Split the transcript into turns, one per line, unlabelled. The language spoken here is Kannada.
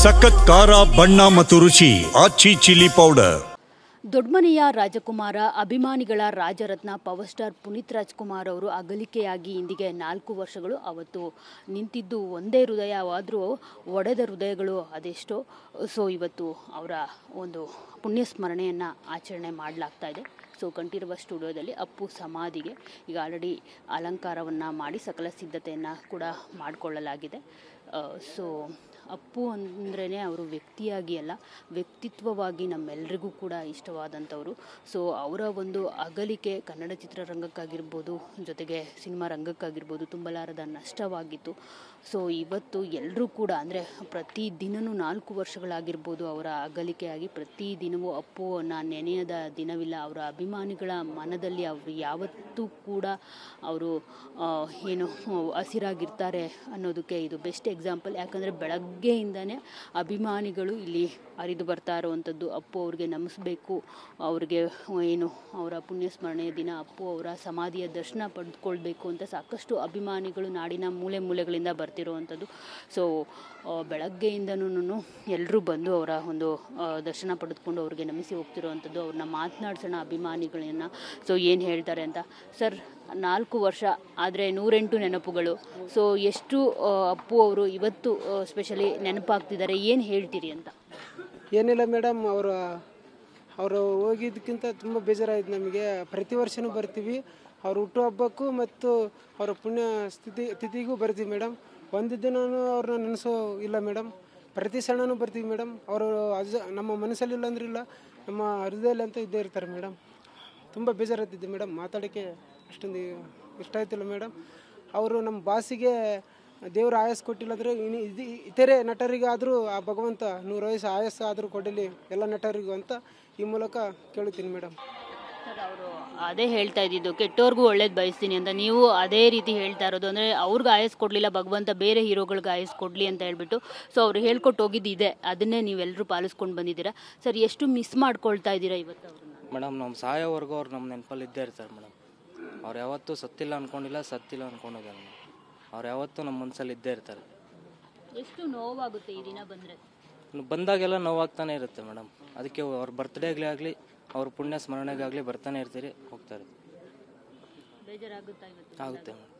ಸಖತ್ ಖಾರ ಬಣ್ಣ ಮತ್ತು ರುಚಿ ಆಚಿ ಚಿಲ್ಲಿ ಪೌಡರ್.
ದೊಡ್ಡಮನೆಯ ರಾಜಕುಮಾರ, ಅಭಿಮಾನಿಗಳ ರಾಜರತ್ನ ಪವರ್ ಸ್ಟಾರ್ ಪುನೀತ್ ರಾಜ್ಕುಮಾರ್ ಅವರು ಅಗಲಿಕೆಯಾಗಿ ಇಂದಿಗೆ 4 ವರ್ಷಗಳು. ಅವತ್ತು ನಿಂತಿದ್ದು ಒಂದೇ ಹೃದಯವಾದರೂ ಒಡೆದ ಹೃದಯಗಳು ಅದೆಷ್ಟೋ. ಸೊ ಇವತ್ತು ಅವರ ಒಂದು ಪುಣ್ಯ ಸ್ಮರಣೆಯನ್ನು ಆಚರಣೆ ಮಾಡಲಾಗ್ತಾ ಇದೆ. ಸೊ ಕಂಠೀರವ ಸ್ಟುಡಿಯೋದಲ್ಲಿ ಅಪ್ಪು ಸಮಾಧಿಗೆ ಈಗ ಆಲ್ರೆಡಿ ಅಲಂಕಾರವನ್ನು ಮಾಡಿ ಸಕಲ ಸಿದ್ಧತೆಯನ್ನು ಕೂಡ ಮಾಡಿಕೊಳ್ಳಲಾಗಿದೆ. ಸೊ ಅಪ್ಪು ಅಂದ್ರೇ ಅವರು ವ್ಯಕ್ತಿಯಾಗಿ ಅಲ್ಲ, ವ್ಯಕ್ತಿತ್ವವಾಗಿ ನಮ್ಮೆಲ್ಲರಿಗೂ ಕೂಡ ಇಷ್ಟವಾದಂಥವರು. ಸೊ ಅವರ ಒಂದು ಅಗಲಿಕೆ ಕನ್ನಡ ಚಿತ್ರರಂಗಕ್ಕಾಗಿರ್ಬೋದು, ಜೊತೆಗೆ ಸಿನಿಮಾ ರಂಗಕ್ಕಾಗಿರ್ಬೋದು ತುಂಬಲಾರದ ನಷ್ಟವಾಗಿತ್ತು. ಸೊ ಇವತ್ತು ಎಲ್ಲರೂ ಕೂಡ ಅಂದರೆ ಪ್ರತಿದಿನವೂ 4 ವರ್ಷಗಳಾಗಿರ್ಬೋದು ಅವರ ಅಗಲಿಕೆಯಾಗಿ, ಪ್ರತಿದಿನವೂ ಅಪ್ಪುವನ್ನು ನೆನೆಯದ ದಿನವಿಲ್ಲ. ಅವರ ಅಭಿಮಾನಿಗಳ ಮನದಲ್ಲಿ ಅವರು ಯಾವತ್ತೂ ಕೂಡ ಅವರು ಏನು ಹಸಿರಾಗಿರ್ತಾರೆ ಅನ್ನೋದಕ್ಕೆ ಇದು ಬೆಸ್ಟ್ ಎಕ್ಸಾಂಪಲ್. ಯಾಕಂದರೆ ಬೆಳಗ್ಗೆಯಿಂದನೇ ಅಭಿಮಾನಿಗಳು ಇಲ್ಲಿ ಹರಿದು ಬರ್ತಾ ಇರುವಂಥದ್ದು. ಅಪ್ಪು ಅವ್ರಿಗೆ ನಮಿಸ್ಬೇಕು, ಅವ್ರಿಗೆ ಏನು ಅವರ ಪುಣ್ಯ ಸ್ಮರಣೆಯ ದಿನ ಅಪ್ಪು ಅವರ ಸಮಾಧಿಯ ದರ್ಶನ ಪಡೆದುಕೊಳ್ಬೇಕು ಅಂತ ಸಾಕಷ್ಟು ಅಭಿಮಾನಿಗಳು ನಾಡಿನ ಮೂಲೆ ಮೂಲೆಗಳಿಂದ ಬರ್ತಿರುವಂಥದ್ದು. ಸೊ ಬೆಳಗ್ಗೆಯಿಂದನೂ ಎಲ್ಲರೂ ಬಂದು ಅವರ ಒಂದು ದರ್ಶನ ಪಡೆದುಕೊಂಡು ಅವ್ರಿಗೆ ನಮಿಸಿ ಹೋಗ್ತಿರುವಂಥದ್ದು. ಅವ್ರನ್ನ ಮಾತನಾಡ್ಸೋಣ ಅಭಿಮಾನಿಗಳನ್ನ. ಸೊ ಏನು ಹೇಳ್ತಾರೆ ಅಂತ. ಸರ್, 4 ವರ್ಷ ಆದರೆ 108 ನೆನಪುಗಳು. ಸೊ ಎಷ್ಟು ಅಪ್ಪು ಅವರು ಇವತ್ತು ಸ್ಪೆಷಲಿ ನೆನಪಾಗ್ತಿದ್ದಾರೆ, ಏನು ಹೇಳ್ತೀರಿ ಅಂತ?
ಏನಿಲ್ಲ ಮೇಡಮ್, ಅವರು ಹೋಗಿದ್ದಕ್ಕಿಂತ ತುಂಬ ಬೇಜಾರಾಯ್ತು ನಮಗೆ. ಪ್ರತಿ ವರ್ಷವೂ ಬರ್ತೀವಿ, ಅವ್ರ ಹುಟ್ಟುಹಬ್ಬಕ್ಕೂ ಮತ್ತು ಅವರ ಪುಣ್ಯ ತಿಥಿಗೂ ಬರ್ತೀವಿ ಮೇಡಮ್. ಒಂದು ದಿನವೂ ಅವ್ರನ್ನ ನೆನೆಸೋ ಇಲ್ಲ ಮೇಡಮ್. ಪ್ರತಿ ಕ್ಷಣನೂ ಬರ್ತೀವಿ ಮೇಡಮ್. ಅವರು ನಮ್ಮ ಮನಸ್ಸಲ್ಲಿಲ್ಲ ಅಂದ್ರಿಲ್ಲ, ನಮ್ಮ ಹೃದಯದಲ್ಲಿ ಅಂತ ಇದ್ದೇ ಇರ್ತಾರೆ ಮೇಡಮ್. ತುಂಬ ಬೇಜಾರಾಗ್ತಿದ್ದೆ ಮೇಡಮ್, ಮಾತಾಡೋಕ್ಕೆ ಅಷ್ಟೊಂದು ಇಷ್ಟ ಆಯ್ತಿಲ್ಲ ಮೇಡಮ್. ಅವರು ನಮ್ಮ ಬಾಸಿಗೆ ದೇವರ ಆಯಸ್ಸು ಕೊಟ್ಟಿಲ್ಲ ಅಂದರೆ ಇತರೆ ನಟರಿಗಾದರೂ ಆ ಭಗವಂತ 100 ವಯಸ್ಸು ಆಯಸ್ಸು ಆದರೂ ಕೊಡಲಿ ಎಲ್ಲ ನಟರಿಗೂ ಅಂತ ಈ ಮೂಲಕ ಕೇಳುತ್ತೀನಿ ಮೇಡಮ್.
ಸರ್, ಅವರು ಅದೇ ಹೇಳ್ತಾ ಇದ್ದಿದ್ದು, ಕೆಟ್ಟವ್ರಿಗೂ ಒಳ್ಳೇದು ಬಯಸ್ತೀನಿ ಅಂತ. ನೀವು ಅದೇ ರೀತಿ ಹೇಳ್ತಾ ಇರೋದು. ಅಂದರೆ ಅವ್ರಿಗೆ ಆಯಸ್ಸು ಕೊಡಲಿಲ್ಲ ಭಗವಂತ, ಬೇರೆ ಹೀರೋಗಳಿಗೆ ಆಯಸ್ಸು ಕೊಡಲಿ ಅಂತ ಹೇಳ್ಬಿಟ್ಟು. ಸೊ ಅವ್ರು ಹೇಳ್ಕೊಟ್ಟು ಹೋಗಿದ್ದು ಇದೆ, ಅದನ್ನೇ ನೀವೆಲ್ಲರೂ ಪಾಲಿಸ್ಕೊಂಡು ಬಂದಿದ್ದೀರಾ. ಸರ್, ಎಷ್ಟು ಮಿಸ್ ಮಾಡ್ಕೊಳ್ತಾ ಇದ್ದೀರಾ ಇವತ್ತು ಅವ್ರನ್ನ?
ಮೇಡಮ್, ನಮ್ಮ ಸಾಯೋವರೆಗೂ ಅವ್ರು ನಮ್ಮ ನೆನಪಲ್ಲಿ ಇದ್ದೇ ಇರ್ತಾರೆ ಮೇಡಮ್. ಅವ್ರು ಯಾವತ್ತೂ ಸತ್ತಿಲ್ಲ ಅಂದ್ಕೊಂಡಿಲ್ಲ, ಸತ್ತಿಲ್ಲ ಅಂದ್ಕೊಂಡಿದ್ದಾರೆ ಮೇಡಮ್. ಅವ್ರು ಯಾವತ್ತೂ ನಮ್ಮ ಮನಸ್ಸಲ್ಲಿ ಇದ್ದೇ ಇರ್ತಾರೆ.
ಎಷ್ಟು ನೋವಾಗುತ್ತೆ ಈ ದಿನ ಬಂದರೆ?
ಬಂದಾಗೆಲ್ಲ ನೋವಾಗ್ತಾನೆ ಇರುತ್ತೆ ಮೇಡಮ್. ಅದಕ್ಕೆ ಅವ್ರ ಬರ್ತ್ಡೇಗ್ಲೇ ಆಗಲಿ, ಅವ್ರ ಪುಣ್ಯ ಸ್ಮರಣೆಗಾಗಲಿ ಬರ್ತಾನೆ ಇರ್ತೀರಿ, ಹೋಗ್ತಾರೆ.
ಬೇಜಾರಾಗುತ್ತಾ ಇವತ್ತು?
ಆಗುತ್ತೆ ಮೇಡಮ್.